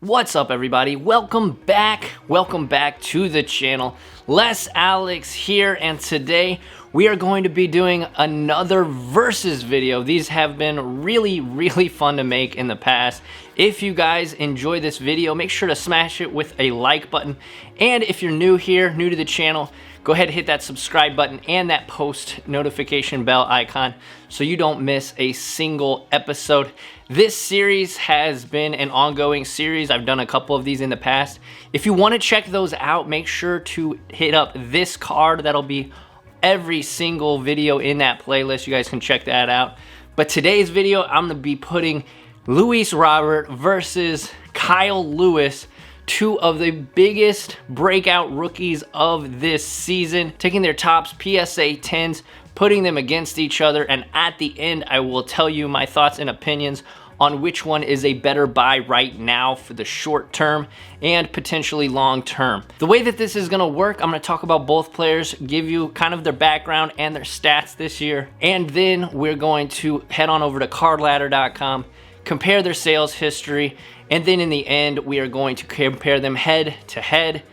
What's up, everybody? Welcome back to the channel. Les Alex here, and today we are going to be doing another versus video. These have been really fun to make in the past. If you guys enjoy this video, make sure to smash it with a like button, and if you're new here, new to the channel, go ahead and hit that subscribe button and that post notification bell icon so you don't miss a single episode. This series has been an ongoing series. I've done a couple of these in the past. If you want to check those out, make sure to hit up this card. That'll be every single video in that playlist. You guys can check that out. But today's video, I'm going to be putting Luis Robert versus Kyle Lewis, two of the biggest breakout rookies of this season, taking their tops PSA 10s, putting them against each other, and at the end I will tell you my thoughts and opinions on which one is a better buy right now for the short term and potentially long term. The way that this is going to work, I'm going to talk about both players, give you kind of their background and their stats this year, and then we're going to head on over to cardladder.com, compare their sales history, and then in the end we are going to compare them head to head.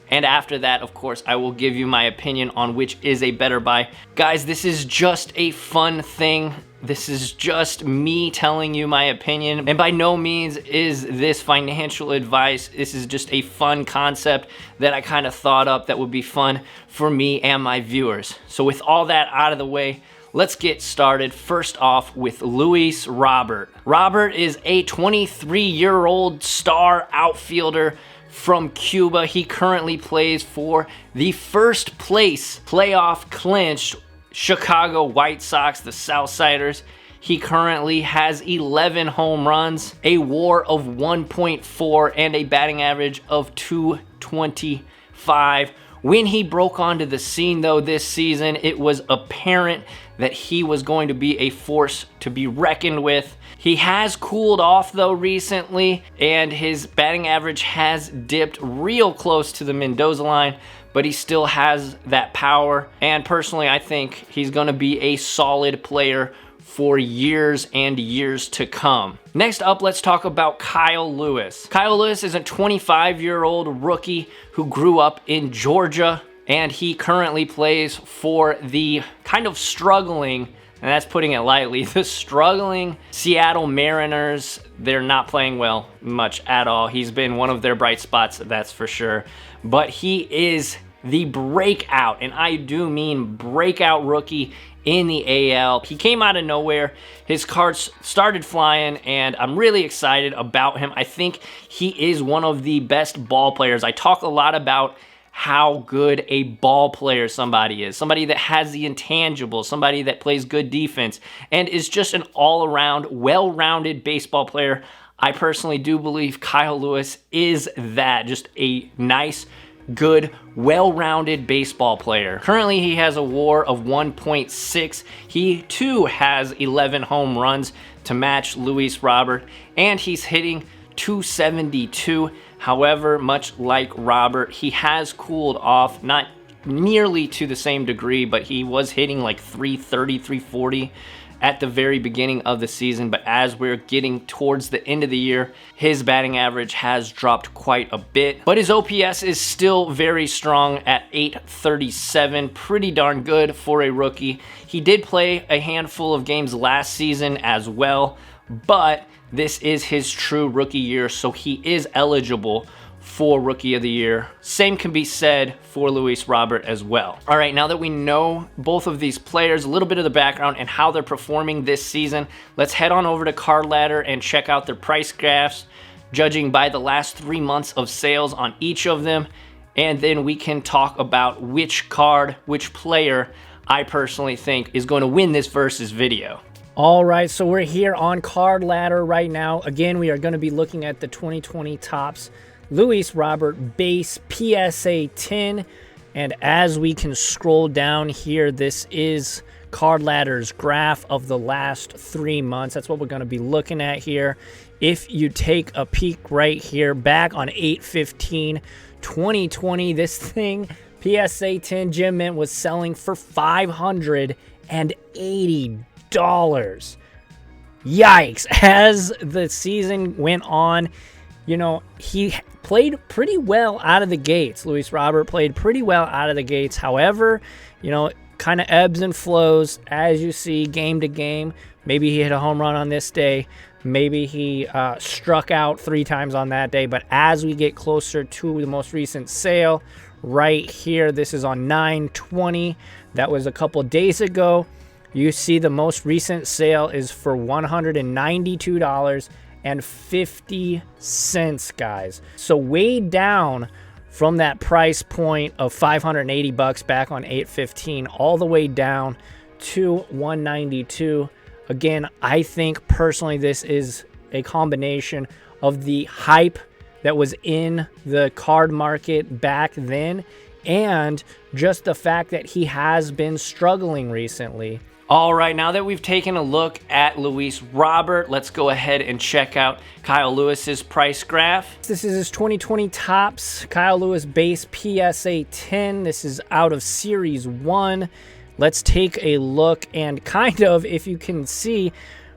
And after that, of course, I will give you my opinion on which is a better buy. Guys, this is just a fun thing. This is just me telling you my opinion, and by no means is this financial advice. This is just a fun concept that I kind of thought up that would be fun for me and my viewers. So with all that out of the way, let's get started. First off with Luis Robert. Robert is a 23-year-old star outfielder from Cuba. He currently plays for the first place playoff clinched Chicago White Sox, the Southsiders. He currently has 11 home runs, a WAR of 1.4, and a batting average of 225. When he broke onto the scene, though, this season, it was apparent that he was going to be a force to be reckoned with. He has cooled off, though, recently, and his batting average has dipped real close to the Mendoza line, but he still has that power, and personally, I think he's going to be a solid player for years and years to come. Next up, let's talk about Kyle Lewis. Kyle Lewis is a 25-year-old rookie who grew up in Georgia, and he currently plays for the kind of struggling, and that's putting it lightly, the struggling Seattle Mariners. They're not playing well much at all. He's been one of their bright spots, that's for sure. But he is the breakout, and I do mean breakout rookie in the AL. He came out of nowhere. His cards started flying, and I'm really excited about him. I think he is one of the best ball players. I talk a lot about how good a ball player somebody is, somebody that has the intangibles, somebody that plays good defense, and is just an all-around, well-rounded baseball player. I personally do believe Kyle Lewis is that, just a nice, good, well-rounded baseball player. Currently, he has a WAR of 1.6. He too has 11 home runs to match Luis Robert, and he's hitting 272. However, much like Robert, he has cooled off, not nearly to the same degree, but he was hitting like 330, 340 at the very beginning of the season. But as we're getting towards the end of the year, his batting average has dropped quite a bit. But his OPS is still very strong at 837, pretty darn good for a rookie. He did play a handful of games last season as well, but this is his true rookie year, so he is eligible for Rookie of the Year. Same can be said for Luis Robert as well. All right, now that we know both of these players, a little bit of the background and how they're performing this season, let's head on over to Card Ladder and check out their price graphs, judging by the last 3 months of sales on each of them, and then we can talk about which card, which player I personally think is going to win this versus video. All right, so we're here on Card Ladder right now. Again, we are going to be looking at the 2020 Topps Luis Robert base PSA 10. And as we can scroll down here, this is Card Ladder's graph of the last 3 months. That's what we're going to be looking at here. If you take a peek right here, back on 8/15/2020, this thing, PSA 10 Gem Mint, was selling for $580. Yikes. As the season went on, you know, he played pretty well out of the gates. Luis Robert played pretty well out of the gates. However, you know, kind of ebbs and flows as you see game to game. Maybe he hit a home run on this day. Maybe he struck out 3 times on that day. But as we get closer to the most recent sale right here, this is on 9/20. That was a couple days ago. You see the most recent sale is for $192.50, guys. So way down from that price point of $580 back on 8/15, all the way down to $192. Again, I think personally this is a combination of the hype that was in the card market back then and just the fact that he has been struggling recently. All right, now that we've taken a look at Luis Robert, let's go ahead and check out Kyle Lewis's price graph. This is his 2020 Topps Kyle Lewis base PSA 10. This is out of Series 1. Let's take a look, and kind of, if you can see,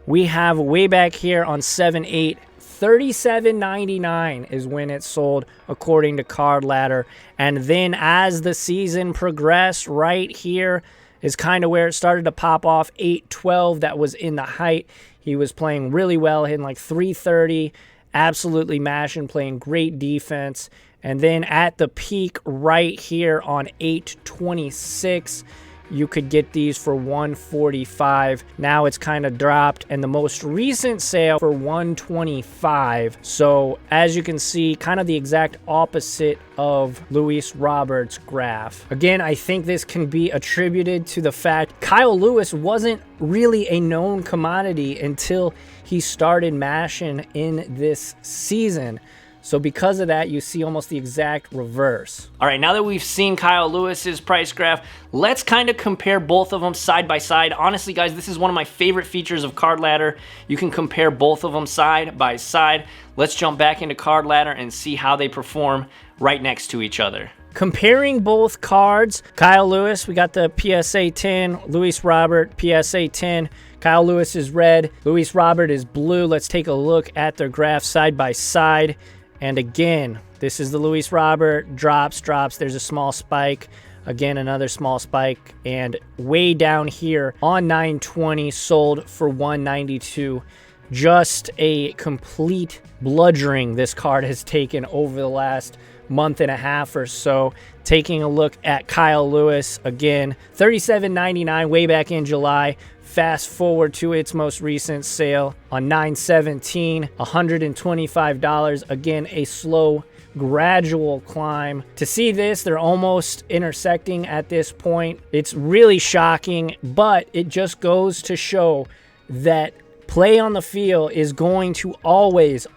we have way back here on 7/8, $37.99 is when it sold according to Card Ladder. And then as the season progressed, right here is kind of where it started to pop off. 8/12, that was in the height. He was playing really well, hitting like 330, absolutely mashing, playing great defense. And then at the peak right here on 8/26, you could get these for $145. Now it's kind of dropped, and the most recent sale for $125. So as you can see, kind of the exact opposite of Luis Robert's graph. Again, I think this can be attributed to the fact Kyle Lewis wasn't really a known commodity until he started mashing in this season. So because of that, you see almost the exact reverse. All right, now that we've seen Kyle Lewis's price graph, let's kind of compare both of them side by side. Honestly, guys, this is one of my favorite features of Card Ladder. You can compare both of them side by side. Let's jump back into Card Ladder and see how they perform right next to each other. Comparing both cards, Kyle Lewis, we got the PSA 10, Luis Robert, PSA 10. Kyle Lewis is red, Luis Robert is blue. Let's take a look at their graphs side by side. And again, this is the Luis Robert, drops, there's a small spike, again, another small spike, and way down here on 9/20, sold for $192. Just a complete bludgeoning this card has taken over the last month and a half or so. Taking a look at Kyle Lewis, again, $37.99 way back in July. Fast forward to its most recent sale on 9/17, $125. Again, a slow, gradual climb. To see this, they're almost intersecting at this point. It's really shocking, but it just goes to show that play on the field is going to always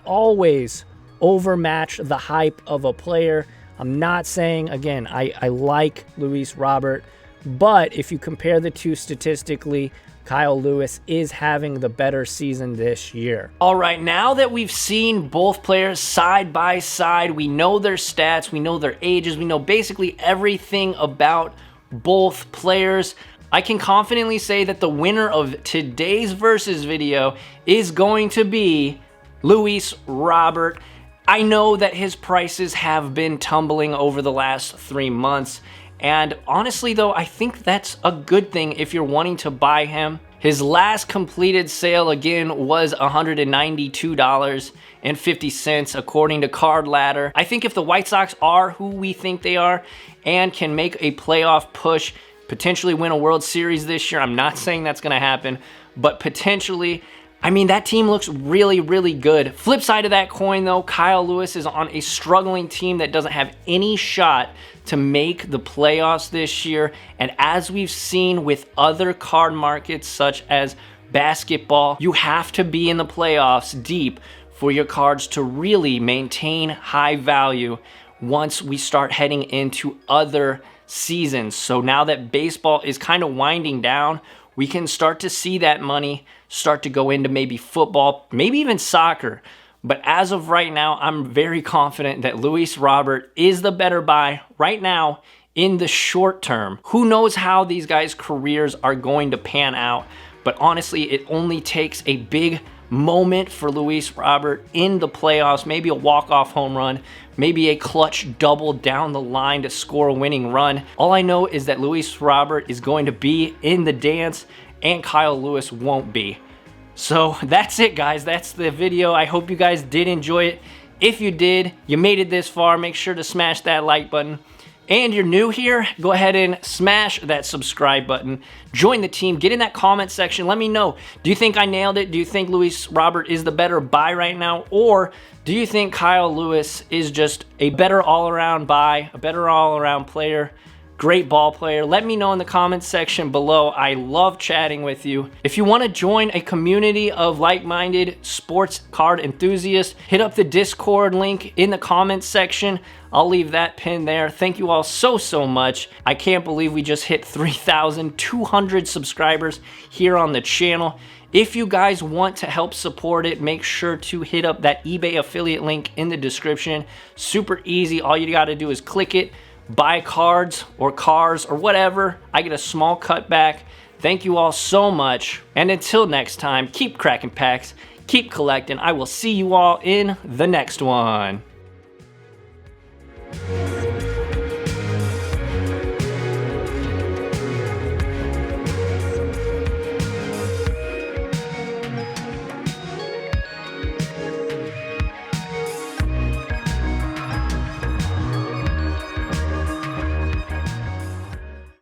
overmatch the hype of a player. I'm not saying, again, I like Luis Robert, but if you compare the two statistically, Kyle Lewis is having the better season this year. All right, now that we've seen both players side by side, we know their stats, we know their ages, we know basically everything about both players. I can confidently say that the winner of today's Versus video is going to be Luis Robert. I know that his prices have been tumbling over the last 3 months. And honestly, though, I think that's a good thing if you're wanting to buy him. His last completed sale, again, was $192.50 according to Card Ladder. I think if the White Sox are who we think they are and can make a playoff push, potentially win a World Series this year, I'm not saying that's going to happen, but potentially, I mean, that team looks really, really good. Flip side of that coin, though, Kyle Lewis is on a struggling team that doesn't have any shot to make the playoffs this year. And as we've seen with other card markets, such as basketball, you have to be in the playoffs deep for your cards to really maintain high value once we start heading into other seasons. So now that baseball is kind of winding down, we can start to see that money start to go into maybe football, maybe even soccer. But as of right now, I'm very confident that Luis Robert is the better buy right now in the short term. Who knows how these guys' careers are going to pan out, but honestly, it only takes a big moment for Luis Robert in the playoffs, maybe a walk-off home run, maybe a clutch double down the line to score a winning run. All I know is that Luis Robert is going to be in the dance and Kyle Lewis won't be. So that's it, guys. That's the video. I hope you guys did enjoy it. If you did, you made it this far, make sure to smash that like button. And you're new here, go ahead and smash that subscribe button. Join the team. Get in that comment section. Let me know. Do you think I nailed it? Do you think Luis Robert is the better buy right now? Or do you think Kyle Lewis is just a better all-around buy, a better all-around player? Great ball player. Let me know in the comments section below. I love chatting with you. If you want to join a community of like-minded sports card enthusiasts, hit up the Discord link in the comments section. I'll leave that pinned there. Thank you all so much. I can't believe we just hit 3,200 subscribers here on the channel. If you guys want to help support it, make sure to hit up that eBay affiliate link in the description. Super easy. All you got to do is click it, buy cards or cars or whatever. I get a small cutback. Thank you all so much. And until next time, keep cracking packs, keep collecting. I will see you all in the next one.